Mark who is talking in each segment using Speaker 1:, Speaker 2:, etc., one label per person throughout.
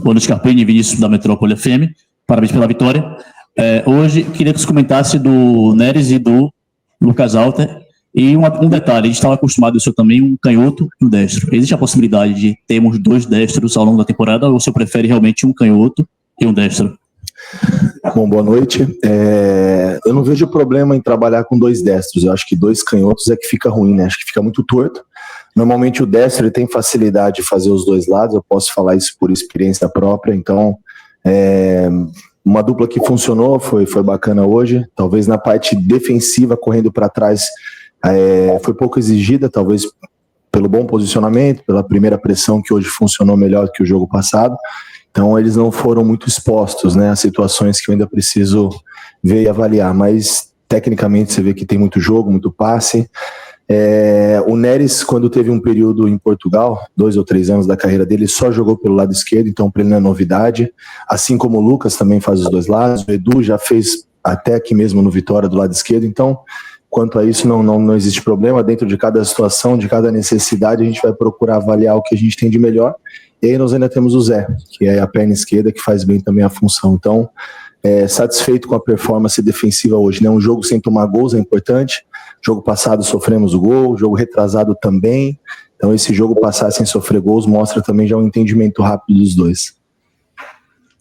Speaker 1: Boa noite, Carpini e Vinícius da Metrópole FM. Parabéns pela vitória. Hoje, queria que você comentasse do Neres e do Lucas Alter. E um detalhe, a gente estava acostumado, eu sou também um canhoto e um destro. Existe a possibilidade de termos 2 destros ao longo da temporada, ou você prefere realmente um canhoto e um destro?
Speaker 2: Bom, boa noite. Eu não vejo problema em trabalhar com 2 destros. Eu acho que 2 canhotos é que fica ruim, né? Acho que fica muito torto. Normalmente o destro ele tem facilidade de fazer os 2 lados, eu posso falar isso por experiência própria, então uma dupla que funcionou, foi bacana hoje. Talvez na parte defensiva, correndo para trás, foi pouco exigida, talvez pelo bom posicionamento, pela primeira pressão que hoje funcionou melhor que o jogo passado. Então eles não foram muito expostos, né, a situações que eu ainda preciso ver e avaliar, mas tecnicamente você vê que tem muito jogo, muito passe. O Neres, quando teve um período em Portugal, 2 ou 3 anos da carreira dele, só jogou pelo lado esquerdo, então para ele não é novidade, assim como o Lucas também faz os 2 lados, o Edu já fez até aqui mesmo no Vitória do lado esquerdo, então quanto a isso não existe problema. Dentro de cada situação, de cada necessidade, a gente vai procurar avaliar o que a gente tem de melhor. E aí nós ainda temos o Zé, que é a perna esquerda, que faz bem também a função. Então, satisfeito com a performance defensiva hoje, né? Um jogo sem tomar gols é importante. Jogo passado sofremos o gol, jogo retrasado também. Então esse jogo passar sem sofrer gols mostra também já um entendimento rápido dos 2.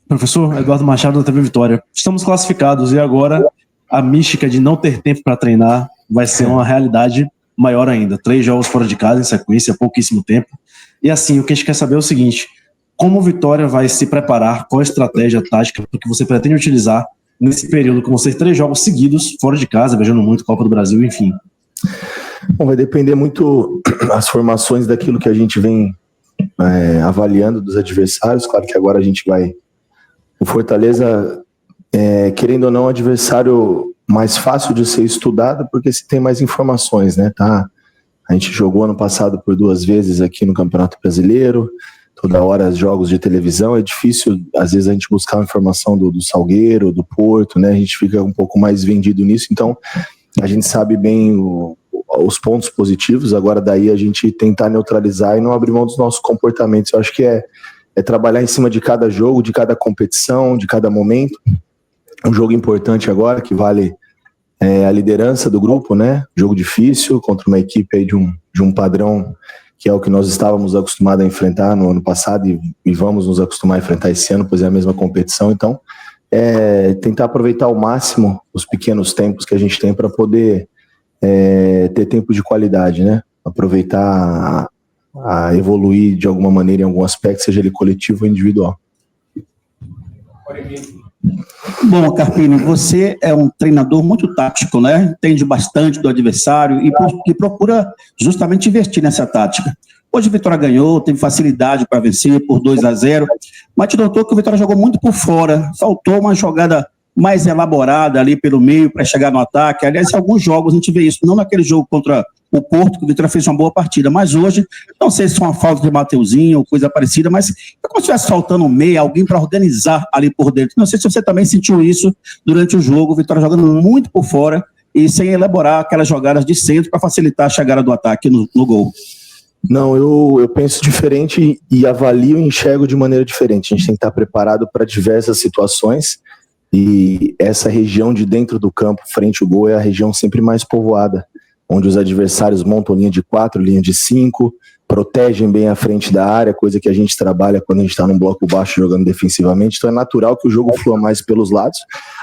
Speaker 3: Professor Eduardo Machado da TV Vitória. Estamos classificados e agora a mística de não ter tempo para treinar vai ser uma realidade maior ainda. 3 jogos fora de casa em sequência, pouquíssimo tempo. E assim, o que a gente quer saber é o seguinte: como o Vitória vai se preparar, qual a estratégia tática que você pretende utilizar nesse período, com vocês 3 jogos seguidos, fora de casa, viajando muito, Copa do Brasil, enfim?
Speaker 2: Bom, vai depender muito as formações daquilo que a gente vem avaliando dos adversários. Claro que agora a gente vai... O Fortaleza, querendo ou não, é um adversário mais fácil de ser estudado, porque se tem mais informações, né? Tá? A gente jogou ano passado por 2 vezes aqui no Campeonato Brasileiro, toda hora jogos de televisão, é difícil às vezes a gente buscar informação do Salgueiro, do Porto, né? A gente fica um pouco mais vendido nisso, então a gente sabe bem os pontos positivos. Agora daí a gente tentar neutralizar e não abrir mão dos nossos comportamentos. Eu acho que é trabalhar em cima de cada jogo, de cada competição, de cada momento. Um jogo importante agora que vale a liderança do grupo, né? Jogo difícil contra uma equipe aí de um padrão que é o que nós estávamos acostumados a enfrentar no ano passado e vamos nos acostumar a enfrentar esse ano, pois é a mesma competição. Então, tentar aproveitar ao máximo os pequenos tempos que a gente tem para poder ter tempo de qualidade, né? Aproveitar a evoluir de alguma maneira em algum aspecto, seja ele coletivo ou individual.
Speaker 1: Bom, Carpini, você é um treinador muito tático, né? Entende bastante do adversário e procura justamente investir nessa tática. Hoje o Vitória ganhou, teve facilidade para vencer por 2-0, mas te notou que o Vitória jogou muito por fora, faltou uma jogada mais elaborada ali pelo meio para chegar no ataque. Aliás, em alguns jogos a gente vê isso, não naquele jogo contra o Porto, que o Vitória fez uma boa partida, mas hoje, não sei se foi uma falta de Mateuzinho ou coisa parecida, mas é como se estivesse faltando um meia, alguém para organizar ali por dentro. Não sei se você também sentiu isso durante o jogo, o Vitória jogando muito por fora e sem elaborar aquelas jogadas de centro para facilitar a chegada do ataque no gol.
Speaker 2: Não, eu penso diferente e avalio e enxergo de maneira diferente. A gente tem que estar preparado para diversas situações e essa região de dentro do campo, frente ao gol, é a região sempre mais povoada, onde os adversários montam linha de 4, linha de 5, protegem bem a frente da área, coisa que a gente trabalha quando a gente está num bloco baixo jogando defensivamente. Então é natural que o jogo flua mais pelos lados.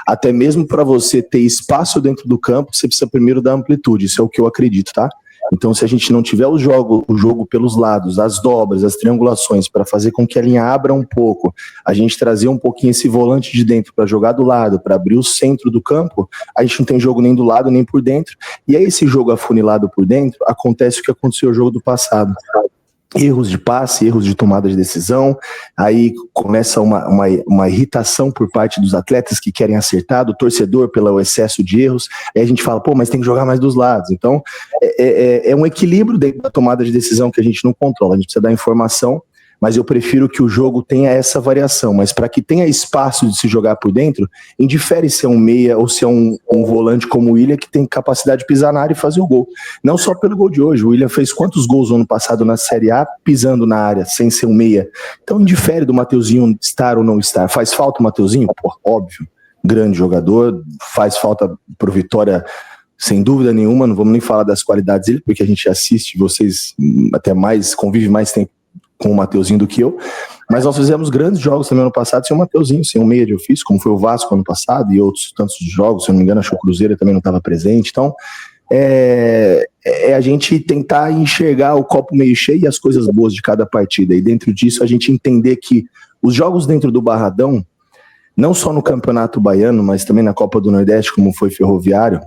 Speaker 2: Até mesmo para você ter espaço dentro do campo, você precisa primeiro dar amplitude, isso é o que eu acredito, tá? Então, se a gente não tiver o jogo pelos lados, as dobras, as triangulações, para fazer com que a linha abra um pouco, a gente trazer um pouquinho esse volante de dentro para jogar do lado, para abrir o centro do campo, a gente não tem jogo nem do lado nem por dentro. E aí, esse jogo afunilado por dentro, acontece o que aconteceu no jogo do passado. Erros de passe, erros de tomada de decisão, aí começa uma irritação por parte dos atletas que querem acertar, do torcedor pelo excesso de erros, aí a gente fala, mas tem que jogar mais dos lados. Então, é um equilíbrio dentro da tomada de decisão que a gente não controla, a gente precisa dar informação, mas eu prefiro que o jogo tenha essa variação. Mas para que tenha espaço de se jogar por dentro, indifere se é um meia ou se é um volante como o William, que tem capacidade de pisar na área e fazer o gol. Não só pelo gol de hoje, o William fez quantos gols no ano passado na Série A pisando na área, sem ser um meia. Então indifere do Mateuzinho estar ou não estar. Faz falta o Mateuzinho? Pô, óbvio, grande jogador, faz falta pro Vitória, sem dúvida nenhuma. Não vamos nem falar das qualidades dele, porque a gente assiste, vocês até mais, convive mais tempo com o Mateuzinho do que eu, mas nós fizemos grandes jogos também ano passado sem o Mateuzinho, sem um meia de ofício, como foi o Vasco ano passado e outros tantos jogos, se eu não me engano, acho que o Cruzeiro também não estava presente. Então é a gente tentar enxergar o copo meio cheio e as coisas boas de cada partida, e dentro disso a gente entender que os jogos dentro do Barradão, não só no Campeonato Baiano, mas também na Copa do Nordeste, como foi Ferroviário,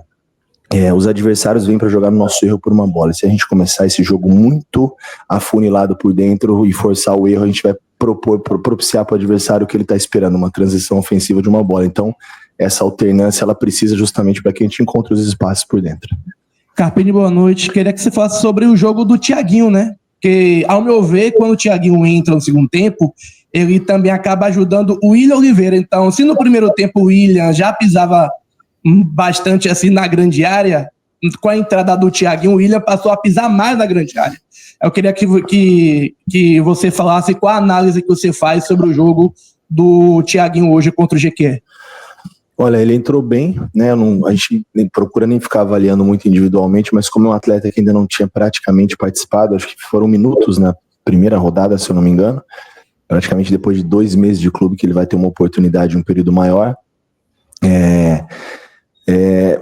Speaker 2: os adversários vêm para jogar no nosso erro por uma bola. Se a gente começar esse jogo muito afunilado por dentro e forçar o erro, a gente vai propiciar para o adversário o que ele está esperando, uma transição ofensiva de uma bola. Então, essa alternância, ela precisa justamente para que a gente encontre os espaços por dentro.
Speaker 4: Carpini, boa noite. Queria que você falasse sobre o jogo do Thiaguinho, né? Porque, ao meu ver, quando o Thiaguinho entra no segundo tempo, ele também acaba ajudando o William Oliveira. Então, se no primeiro tempo o William já pisava bastante assim na grande área, com a entrada do Thiaguinho, o William passou a pisar mais na grande área. Eu queria que você falasse qual a análise que você faz sobre o jogo do Thiaguinho hoje contra o Jequié.
Speaker 2: Olha, ele entrou bem, né? A gente nem procura nem ficar avaliando muito individualmente, mas como é um atleta que ainda não tinha praticamente participado, acho que foram minutos na primeira rodada, se eu não me engano, praticamente depois de 2 meses de clube que ele vai ter uma oportunidade, um período maior.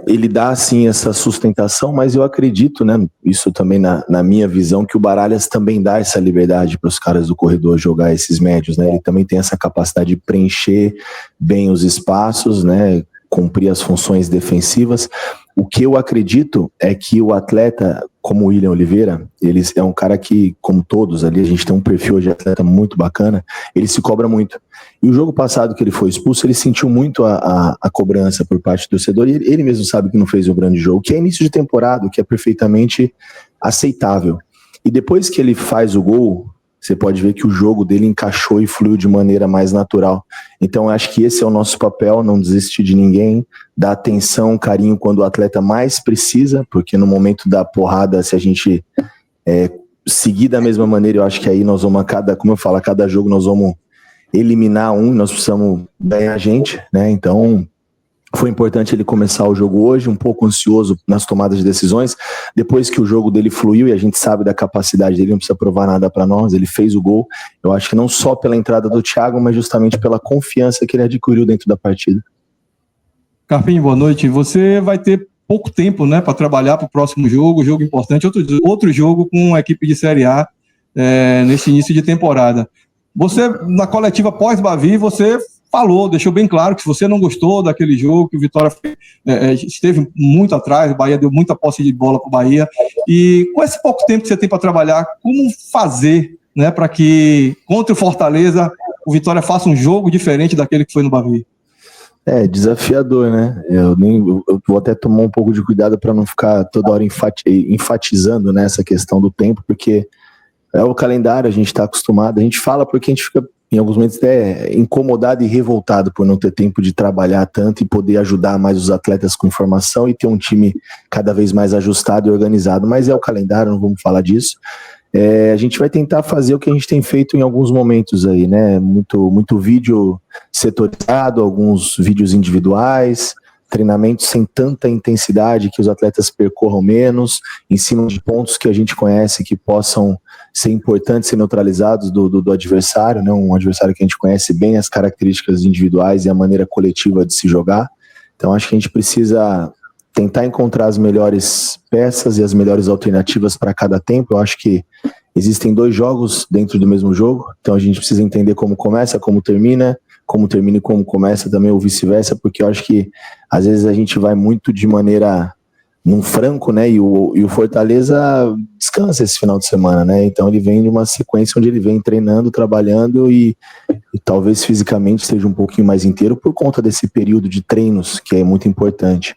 Speaker 2: Ele dá assim essa sustentação, mas eu acredito, né, isso também na minha visão, que o Baralhas também dá essa liberdade para os caras do corredor jogar esses médios, né? Ele também tem essa capacidade de preencher bem os espaços, né, cumprir as funções defensivas. O que eu acredito é que o atleta, como o William Oliveira, ele é um cara que, como todos ali, a gente tem um perfil de atleta muito bacana, ele se cobra muito. E o jogo passado que ele foi expulso, ele sentiu muito a cobrança por parte do torcedor, e ele mesmo sabe que não fez um grande jogo, que é início de temporada, que é perfeitamente aceitável. E depois que ele faz o gol, você pode ver que o jogo dele encaixou e fluiu de maneira mais natural. Então, eu acho que esse é o nosso papel, não desistir de ninguém, dar atenção, carinho quando o atleta mais precisa, porque no momento da porrada, se a gente seguir da mesma maneira, eu acho que aí nós vamos como eu falo, a cada jogo nós vamos eliminar nós precisamos ganhar a gente, né? Então, foi importante ele começar o jogo hoje, um pouco ansioso nas tomadas de decisões, depois que o jogo dele fluiu e a gente sabe da capacidade dele, não precisa provar nada para nós, ele fez o gol, eu acho que não só pela entrada do Thiago, mas justamente pela confiança que ele adquiriu dentro da partida.
Speaker 5: Carpini, boa noite. Você vai ter pouco tempo, né, para trabalhar para o próximo jogo importante, outro jogo com a equipe de Série A nesse início de temporada. Você, na coletiva pós-Bavi, você deixou bem claro que se você não gostou daquele jogo, que o Vitória esteve muito atrás, o Bahia deu muita posse de bola para o Bahia, e com esse pouco tempo que você tem para trabalhar, como fazer, né, para que contra o Fortaleza o Vitória faça um jogo diferente daquele que foi no Bavi?
Speaker 2: Desafiador, né? Eu vou até tomar um pouco de cuidado para não ficar toda hora enfatizando nessa questão do tempo, porque é o calendário, a gente está acostumado, a gente fala porque a gente fica em alguns momentos incomodado e revoltado por não ter tempo de trabalhar tanto e poder ajudar mais os atletas com informação e ter um time cada vez mais ajustado e organizado, mas é o calendário, não vamos falar disso. A gente vai tentar fazer o que a gente tem feito em alguns momentos aí, né? Muito vídeo setorizado, alguns vídeos individuais, treinamentos sem tanta intensidade, que os atletas percorram menos, em cima de pontos que a gente conhece que possam ser importantes, ser neutralizados do adversário, né? Um adversário que a gente conhece bem as características individuais e a maneira coletiva de se jogar. Então acho que a gente precisa tentar encontrar as melhores peças e as melhores alternativas para cada tempo. Eu acho que existem 2 jogos dentro do mesmo jogo, então a gente precisa entender como começa, como termina e como começa também, ou vice-versa, porque eu acho que às vezes a gente vai muito de maneira num franco, né, e o Fortaleza descansa esse final de semana, né, então ele vem de uma sequência onde ele vem treinando, trabalhando e talvez fisicamente seja um pouquinho mais inteiro por conta desse período de treinos, que é muito importante,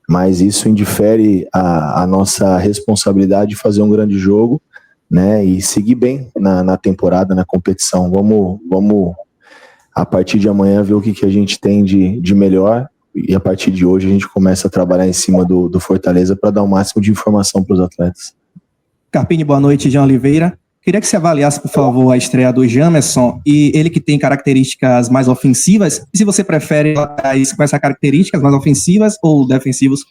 Speaker 2: mas isso indifere a nossa responsabilidade de fazer um grande jogo, né, e seguir bem na temporada, na competição. Vamos a partir de amanhã ver o que a gente tem de melhor, e a partir de hoje a gente começa a trabalhar em cima do Fortaleza para dar o máximo de informação para os atletas.
Speaker 6: Carpini, boa noite, Jean Oliveira. Queria que você avaliasse, por favor, a estreia do Jamerson, e ele que tem características mais ofensivas, e se você prefere laterais com essas características mais ofensivas ou defensivos?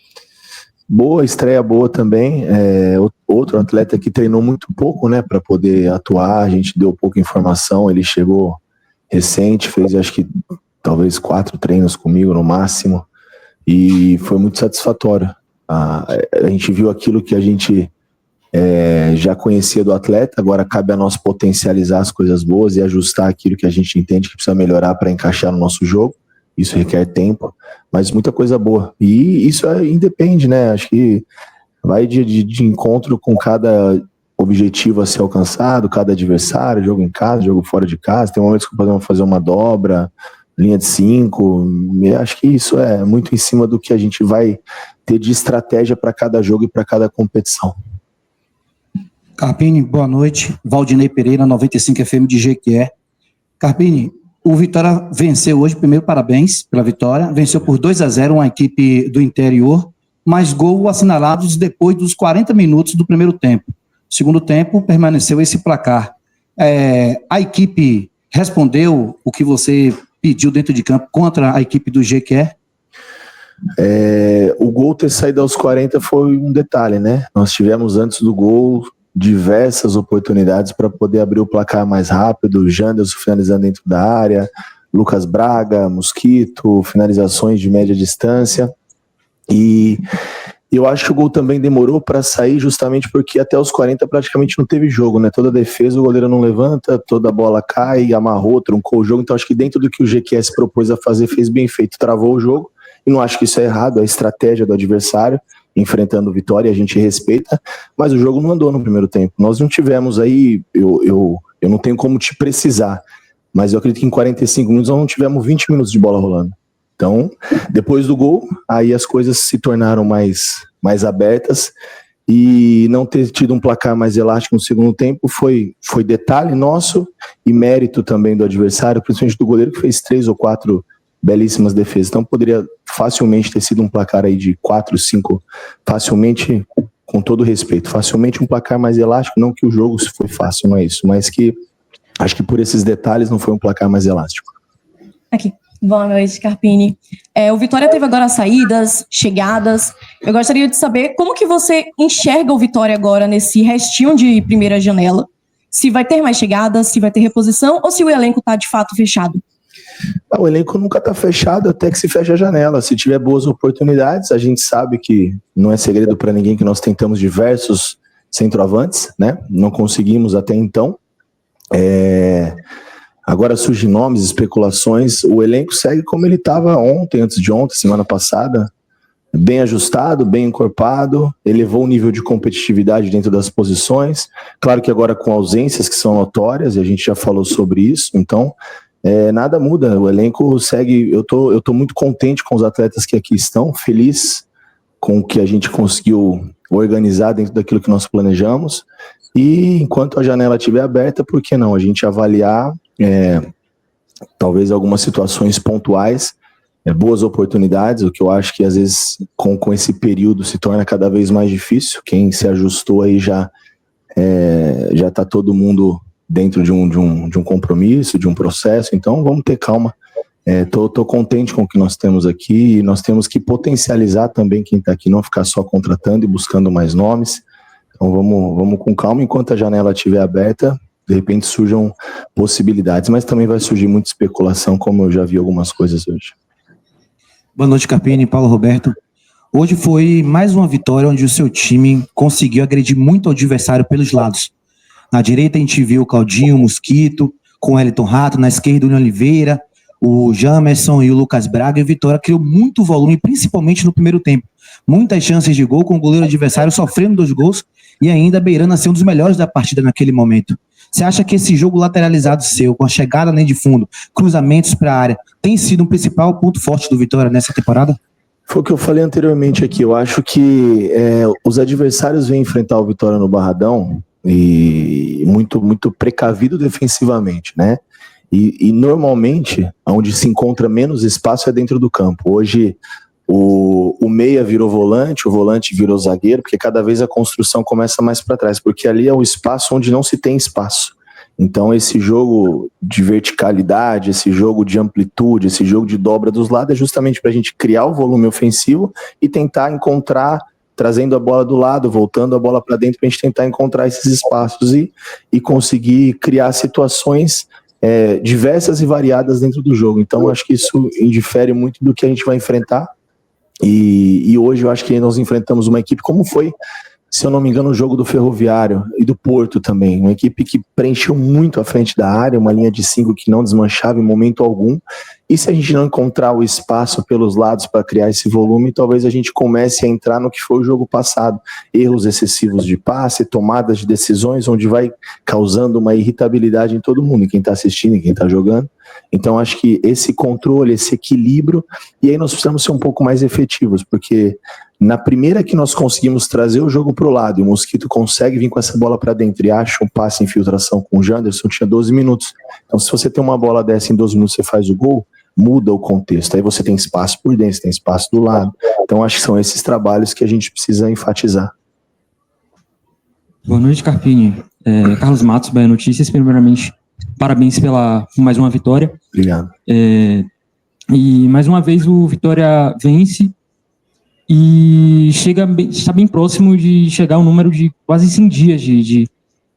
Speaker 2: Boa, estreia boa também, outro atleta que treinou muito pouco, né, para poder atuar, a gente deu pouca informação, ele chegou recente, fez acho que talvez 4 treinos comigo no máximo, e foi muito satisfatório. A gente viu aquilo que a gente já conhecia do atleta, agora cabe a nós potencializar as coisas boas e ajustar aquilo que a gente entende que precisa melhorar para encaixar no nosso jogo. Isso requer tempo, mas muita coisa boa. E isso independe, né? Acho que vai de encontro com cada objetivo a ser alcançado, cada adversário, jogo em casa, jogo fora de casa. Tem momentos que podemos fazer uma dobra, linha de 5. Acho que isso é muito em cima do que a gente vai ter de estratégia para cada jogo e para cada competição.
Speaker 6: Carpini, boa noite. Valdinei Pereira, 95 FM de Jequié. Carpini, o Vitória venceu hoje, primeiro parabéns pela vitória, venceu por 2-0 uma equipe do interior, mas gol assinalados depois dos 40 minutos do primeiro tempo. Segundo tempo, permaneceu esse placar. A equipe respondeu o que você pediu dentro de campo contra a equipe do Jequié?
Speaker 2: O gol ter saído aos 40 foi um detalhe, né? Nós tivemos antes do gol diversas oportunidades para poder abrir o placar mais rápido, Janderson finalizando dentro da área, Lucas Braga, Mosquito, finalizações de média distância, e eu acho que o gol também demorou para sair justamente porque até os 40 praticamente não teve jogo, né? Toda defesa o goleiro não levanta, toda a bola cai, amarrou, truncou o jogo, então acho que dentro do que o GQS propôs a fazer, fez bem feito, travou o jogo, e não acho que isso é errado, é a estratégia do adversário, enfrentando o Vitória, a gente respeita, mas o jogo não andou no primeiro tempo. Nós não tivemos aí, eu não tenho como te precisar, mas eu acredito que em 45 minutos nós não tivemos 20 minutos de bola rolando. Então, depois do gol, aí as coisas se tornaram mais abertas, e não ter tido um placar mais elástico no segundo tempo foi detalhe nosso e mérito também do adversário, principalmente do goleiro que fez 3 ou 4 belíssimas defesas. Então poderia facilmente ter sido um placar aí de 4, 5, facilmente, com todo respeito, facilmente um placar mais elástico, não que o jogo foi fácil, não é isso, mas que acho que por esses detalhes não foi um placar mais elástico.
Speaker 7: Aqui. Boa noite, Carpini. O Vitória teve agora saídas, chegadas. Eu gostaria de saber como que você enxerga o Vitória agora nesse restinho de primeira janela. Se vai ter mais chegadas, se vai ter reposição ou se o elenco está de fato fechado.
Speaker 2: O elenco nunca está fechado até que se feche a janela. Se tiver boas oportunidades, a gente sabe que não é segredo para ninguém que nós tentamos diversos centroavantes, né? Não conseguimos até então. Agora surgem nomes, especulações. O elenco segue como ele estava ontem, antes de ontem, semana passada, bem ajustado, bem encorpado, elevou o nível de competitividade dentro das posições. Claro que agora com ausências que são notórias, e a gente já falou sobre isso, então nada muda, o elenco segue. Eu tô muito contente com os atletas que aqui estão, feliz com o que a gente conseguiu organizar dentro daquilo que nós planejamos, e enquanto a janela estiver aberta, por que não a gente avaliar talvez algumas situações pontuais, boas oportunidades, o que eu acho que às vezes com esse período se torna cada vez mais difícil. Quem se ajustou aí já está todo mundo dentro de um compromisso, de um processo, então vamos ter calma. Tô contente com o que nós temos aqui, e nós temos que potencializar também quem está aqui, não ficar só contratando e buscando mais nomes. Então vamos com calma, enquanto a janela estiver aberta, de repente surjam possibilidades, mas também vai surgir muita especulação, como eu já vi algumas coisas hoje.
Speaker 6: Boa noite, Carpini, Paulo Roberto. Hoje foi mais uma vitória onde o seu time conseguiu agredir muito o adversário pelos lados. Na direita a gente viu o Claudinho, o Mosquito, com o Wellington Rato, na esquerda o União Oliveira, o Jamerson e o Lucas Braga, e o Vitória criou muito volume, principalmente no primeiro tempo. Muitas chances de gol, com o goleiro adversário sofrendo 2 gols e ainda beirando a ser um dos melhores da partida naquele momento. Você acha que esse jogo lateralizado seu, com a chegada nem de fundo, cruzamentos para a área, tem sido um principal ponto forte do Vitória nessa temporada?
Speaker 2: Foi o que eu falei anteriormente aqui. Eu acho que os adversários vêm enfrentar o Vitória no Barradão e muito, muito precavido defensivamente, né? E normalmente, onde se encontra menos espaço é dentro do campo. Hoje, o meia virou volante, o volante virou zagueiro, porque cada vez a construção começa mais para trás, porque ali é o espaço onde não se tem espaço. Então, esse jogo de verticalidade, esse jogo de amplitude, esse jogo de dobra dos lados é justamente para a gente criar o volume ofensivo e tentar encontrar, trazendo a bola do lado, voltando a bola para dentro, para a gente tentar encontrar esses espaços e conseguir criar situações diversas e variadas dentro do jogo. Então, acho que isso indifere muito do que a gente vai enfrentar. E hoje eu acho que nós enfrentamos uma equipe, como foi, se eu não me engano, o jogo do Ferroviário e do Porto também, uma equipe que preencheu muito a frente da área, uma linha de 5 que não desmanchava em momento algum, e se a gente não encontrar o espaço pelos lados para criar esse volume, talvez a gente comece a entrar no que foi o jogo passado, erros excessivos de passe, tomadas de decisões, onde vai causando uma irritabilidade em todo mundo, em quem está assistindo e quem está jogando. Então acho que esse controle, esse equilíbrio, e aí nós precisamos ser um pouco mais efetivos, porque na primeira que nós conseguimos trazer o jogo para o lado e o Mosquito consegue vir com essa bola para dentro e acha um passe em infiltração com o Janderson, tinha 12 minutos. Então se você tem uma bola dessa em 12 minutos você faz o gol, muda o contexto. Aí você tem espaço por dentro, você tem espaço do lado. Então acho que são esses trabalhos que a gente precisa enfatizar.
Speaker 8: Boa noite, Carpini. Carlos Matos, Bahia Notícias. Primeiramente, parabéns por mais uma vitória.
Speaker 2: Obrigado.
Speaker 8: E mais uma vez o Vitória vence e está bem próximo de chegar ao número de quase 100 dias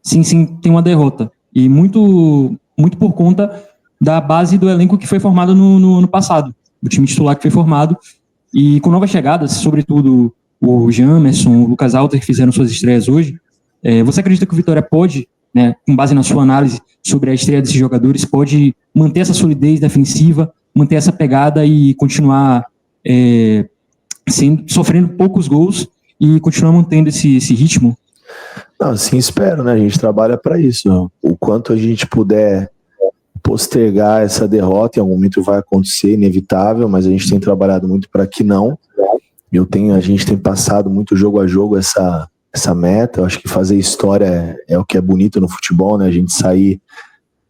Speaker 8: sem ter uma derrota. E muito, muito por conta da base do elenco que foi formado no ano passado, o time titular que foi formado, e com novas chegadas, sobretudo o Jamerson, o Lucas Alter, que fizeram suas estreias hoje. Você acredita que o Vitória pode, né, com base na sua análise sobre a estreia desses jogadores, pode manter essa solidez defensiva, manter essa pegada e continuar sofrendo poucos gols e continuar mantendo esse ritmo?
Speaker 2: Não, assim espero, né? A gente trabalha para isso. O quanto a gente puder postergar essa derrota, em algum momento vai acontecer, inevitável, mas a gente tem trabalhado muito para que não. A gente tem passado muito jogo a jogo essa meta. Eu acho que fazer história é o que é bonito no futebol, né? A gente sair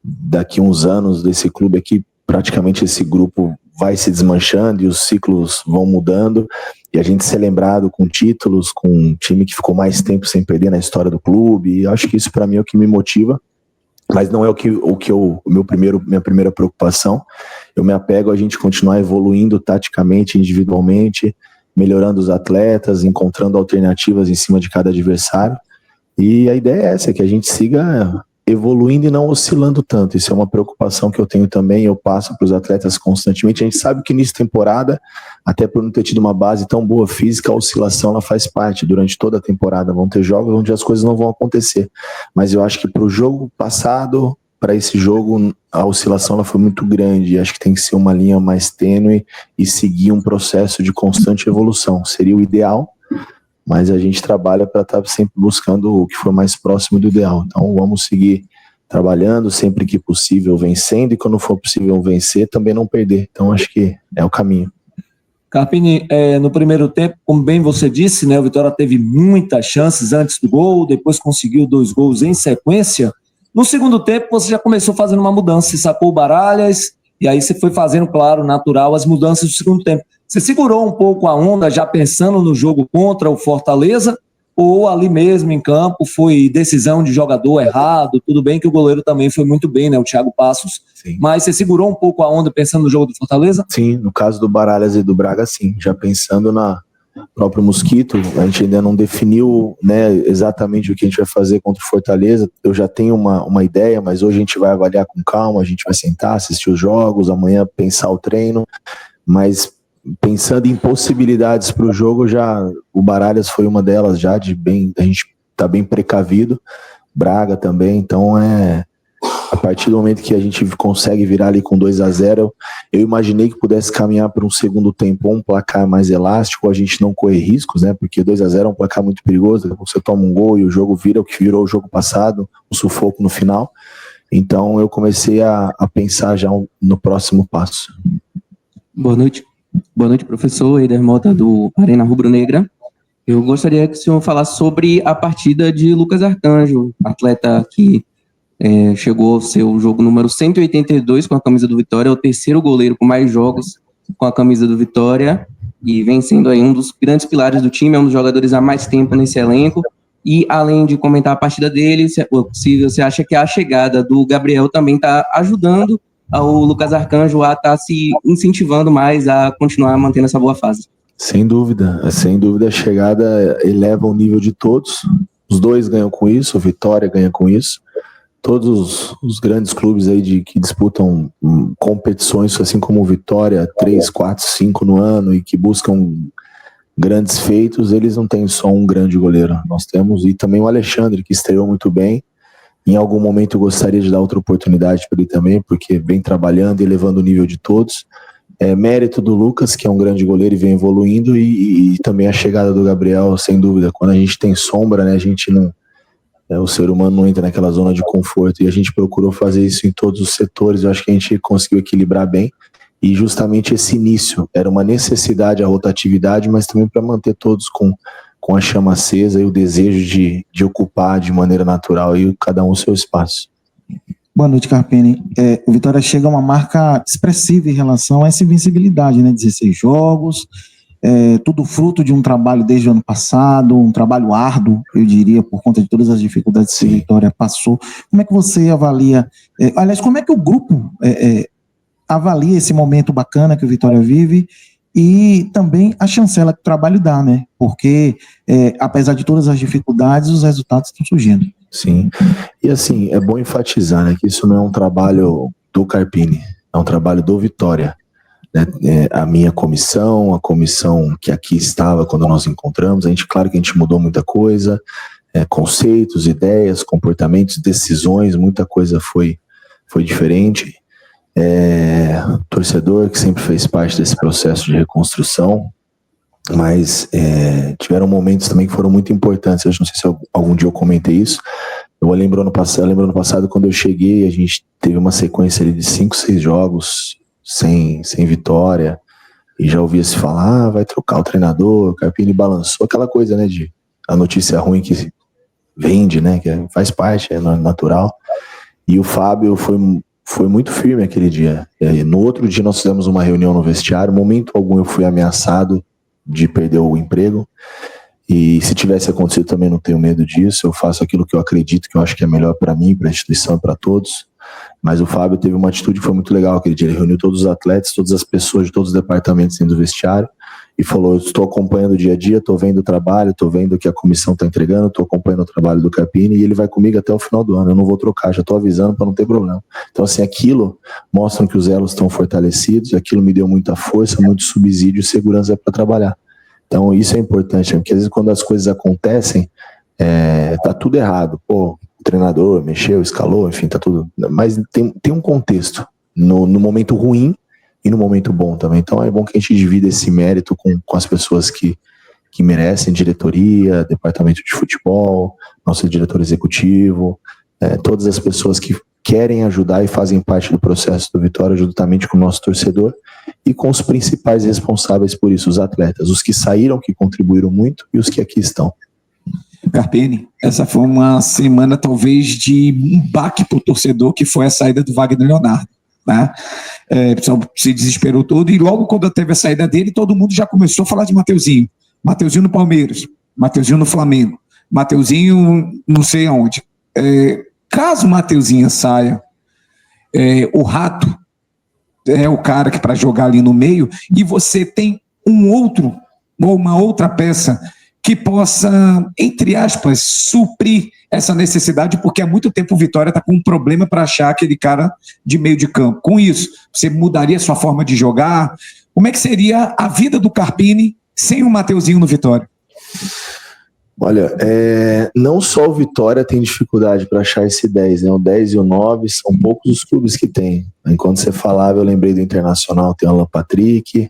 Speaker 2: daqui uns anos desse clube aqui, praticamente esse grupo vai se desmanchando e os ciclos vão mudando, e a gente ser lembrado com títulos, com um time que ficou mais tempo sem perder na história do clube, e eu acho que isso para mim é o que me motiva, mas não é minha primeira preocupação. Eu me apego a gente continuar evoluindo taticamente, individualmente, melhorando os atletas, encontrando alternativas em cima de cada adversário, e a ideia é essa, que a gente siga evoluindo e não oscilando tanto. Isso é uma preocupação que eu tenho também, eu passo para os atletas constantemente. A gente sabe que início de temporada, até por não ter tido uma base tão boa física, a oscilação ela faz parte durante toda a temporada. Vão ter jogos onde as coisas não vão acontecer, mas eu acho que para o jogo passado, para esse jogo, a oscilação ela foi muito grande, e acho que tem que ser uma linha mais tênue e seguir um processo de constante evolução. Seria o ideal, mas a gente trabalha para estar sempre buscando o que for mais próximo do ideal. Então vamos seguir trabalhando sempre que possível, vencendo, e quando for possível vencer, também não perder. Então acho que é o caminho.
Speaker 9: Carpini, no primeiro tempo, como bem você disse, né, o Vitória teve muitas chances antes do gol, depois conseguiu 2 gols em sequência. No segundo tempo, você já começou fazendo uma mudança, você sacou o Baralhas, e aí você foi fazendo, claro, natural, as mudanças do segundo tempo. Você segurou um pouco a onda já pensando no jogo contra o Fortaleza, ou ali mesmo em campo foi decisão de jogador errado? Tudo bem que o goleiro também foi muito bem, né, o Thiago Passos.
Speaker 2: Sim.
Speaker 9: Mas você segurou um pouco a onda pensando no jogo do Fortaleza?
Speaker 2: Sim, no caso do Baralhas e do Braga, sim. Já pensando na próprio Mosquito, a gente ainda não definiu, né, exatamente o que a gente vai fazer contra o Fortaleza. Eu já tenho uma ideia, mas hoje a gente vai avaliar com calma, a gente vai sentar, assistir os jogos, amanhã pensar o treino, mas pensando em possibilidades para o jogo, o Baralhas foi uma delas já, a gente tá bem precavido, Braga também, então a partir do momento que a gente consegue virar ali com 2-0, eu imaginei que pudesse caminhar para um segundo tempo, um placar mais elástico, a gente não correr riscos, né, porque 2-0 é um placar muito perigoso, você toma um gol e o jogo vira o que virou o jogo passado, um sufoco no final. Então eu comecei a pensar já no próximo passo.
Speaker 10: Boa noite, professor Eider Mota, do Arena Rubro Negra. Eu gostaria que o senhor falasse sobre a partida de Lucas Arcanjo, atleta que chegou ao seu jogo número 182 com a camisa do Vitória, é o terceiro goleiro com mais jogos com a camisa do Vitória, e vem sendo aí um dos grandes pilares do time, é um dos jogadores há mais tempo nesse elenco. E além de comentar a partida dele, se você acha que a chegada do Gabriel também está ajudando o Lucas Arcanjo a estar se incentivando mais a continuar mantendo essa boa fase?
Speaker 2: Sem dúvida, a chegada eleva o nível de todos, os dois ganham com isso, o Vitória ganha com isso. Todos os grandes clubes aí que disputam competições, assim como o Vitória, 3, 4, 5 no ano, e que buscam grandes feitos, eles não têm só um grande goleiro. Nós temos, e também o Alexandre, que estreou muito bem. Em algum momento eu gostaria de dar outra oportunidade para ele também, porque vem trabalhando e elevando o nível de todos. É mérito do Lucas, que é um grande goleiro e vem evoluindo, e também a chegada do Gabriel, sem dúvida. Quando a gente tem sombra, né, a gente não... o ser humano não entra naquela zona de conforto, e a gente procurou fazer isso em todos os setores. Eu acho que a gente conseguiu equilibrar bem, e justamente esse início era uma necessidade, a rotatividade, mas também para manter todos com a chama acesa e o desejo de ocupar de maneira natural e cada um o seu espaço.
Speaker 6: Boa noite, Carpini. O Vitória chega a uma marca expressiva em relação a essa invencibilidade, né? 16 jogos, tudo fruto de um trabalho desde o ano passado, um trabalho árduo, eu diria, por conta de todas as dificuldades que a Vitória passou. Como é que você avalia, aliás, como é que o grupo avalia esse momento bacana que o Vitória vive e também a chancela que o trabalho dá, né? Porque, apesar de todas as dificuldades, os resultados estão surgindo.
Speaker 2: Sim, e assim, é bom enfatizar, né, que isso não é um trabalho do Carpini, é um trabalho do Vitória. A minha comissão, a comissão que aqui estava quando nós encontramos, claro que a gente mudou muita coisa, conceitos, ideias, comportamentos, decisões, muita coisa foi diferente. Torcedor que sempre fez parte desse processo de reconstrução, mas tiveram momentos também que foram muito importantes. Eu não sei se algum dia eu comentei isso. Eu lembro ano passado quando eu cheguei, a gente teve uma sequência ali de 5, 6 jogos sem vitória, e já ouvia se falar, vai trocar o treinador, o Carpini balançou, aquela coisa, né, de a notícia ruim que vende, né, que faz parte, é natural. E o Fábio foi muito firme aquele dia. No outro dia nós fizemos uma reunião no vestiário, momento algum eu fui ameaçado de perder o emprego, e se tivesse acontecido também não tenho medo disso, eu faço aquilo que eu acredito, que eu acho que é melhor para mim, para a instituição e para todos. Mas o Fábio teve uma atitude que foi muito legal aquele dia. Ele reuniu todos os atletas, todas as pessoas de todos os departamentos dentro do vestiário e falou: eu estou acompanhando o dia a dia, estou vendo o trabalho, estou vendo o que a comissão está entregando, estou acompanhando o trabalho do Carpini e ele vai comigo até o final do ano, eu não vou trocar, já estou avisando para não ter problema. Então assim, aquilo mostra que os elos estão fortalecidos, aquilo me deu muita força, muito subsídio e segurança para trabalhar. Então isso é importante, porque às vezes quando as coisas acontecem, tá tudo errado, o treinador mexeu, escalou, enfim, tá tudo, mas tem um contexto no momento ruim e no momento bom também. Então é bom que a gente divida esse mérito com as pessoas que merecem, diretoria, departamento de futebol, nosso diretor executivo, todas as pessoas que querem ajudar e fazem parte do processo do Vitória, juntamente com o nosso torcedor e com os principais responsáveis por isso, os atletas, os que saíram, que contribuíram muito e os que aqui estão.
Speaker 11: Carpini, essa foi uma semana talvez de um baque para o torcedor, que foi a saída do Wagner Leonardo, né? O pessoal se desesperou todo e logo quando teve a saída dele, todo mundo já começou a falar de Mateuzinho no Palmeiras, Mateuzinho no Flamengo, Mateuzinho não sei aonde. Caso Mateuzinho saia, o Rato é o cara que para jogar ali no meio e você tem um outro ou uma outra peça que possa, entre aspas, suprir essa necessidade, porque há muito tempo o Vitória está com um problema para achar aquele cara de meio de campo. Com isso, você mudaria sua forma de jogar? Como é que seria a vida do Carpini sem o Mateuzinho no Vitória?
Speaker 2: Olha, não só o Vitória tem dificuldade para achar esse 10, né? O 10 e o 9 são poucos os clubes que tem. Enquanto você falava, eu lembrei do Internacional, tem o Alan Patrick,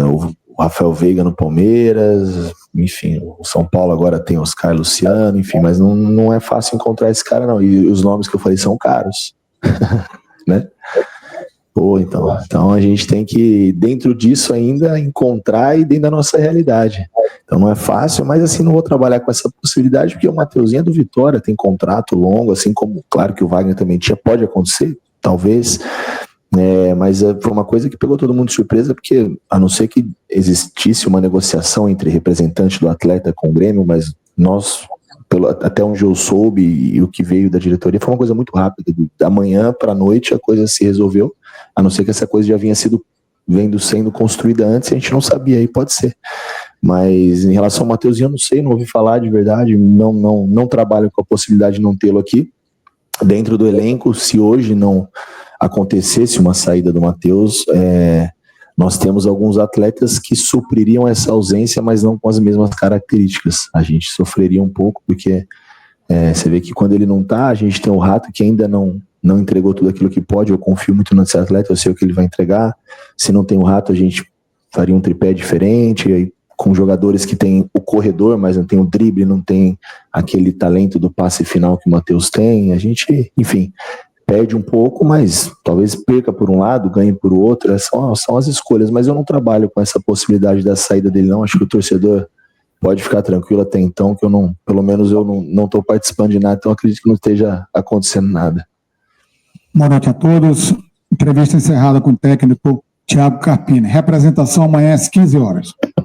Speaker 2: o Rafael Veiga no Palmeiras, enfim, o São Paulo agora tem Oscar Luciano, enfim, mas não é fácil encontrar esse cara não, e os nomes que eu falei são caros, né? boa, então. Então a gente tem que, dentro disso ainda, encontrar e dentro da nossa realidade. Então não é fácil, mas assim, não vou trabalhar com essa possibilidade, porque o Mateuzinho é do Vitória, tem contrato longo, assim como, claro que o Wagner também tinha, pode acontecer, talvez, mas foi uma coisa que pegou todo mundo de surpresa, porque a não ser que existisse uma negociação entre representante do atleta com o Grêmio, mas nós, até onde eu soube e o que veio da diretoria, foi uma coisa muito rápida, da manhã para a noite a coisa se resolveu, a não ser que essa coisa já vinha sendo construída antes e a gente não sabia, aí pode ser. Mas em relação ao Mateuzinho, eu não sei, não ouvi falar de verdade, não trabalho com a possibilidade de não tê-lo aqui. Dentro do elenco, se hoje não acontecesse uma saída do Matheus, nós temos alguns atletas que supririam essa ausência, mas não com as mesmas características. A gente sofreria um pouco, porque você vê que quando ele não tá, a gente tem o Rato que ainda não entregou tudo aquilo que pode. Eu confio muito nesse atleta, eu sei o que ele vai entregar. Se não tem o Rato, a gente faria um tripé diferente, e aí, com jogadores que tem o corredor, mas não tem o drible, não tem aquele talento do passe final que o Matheus tem, a gente, enfim, perde um pouco, mas talvez perca por um lado, ganhe por outro, são as escolhas, mas eu não trabalho com essa possibilidade da saída dele não, acho que o torcedor pode ficar tranquilo até então, que pelo menos eu não estou participando de nada, então acredito que não esteja acontecendo nada.
Speaker 12: Boa noite a todos, entrevista encerrada com o técnico Thiago Carpini, representação amanhã às 15 horas.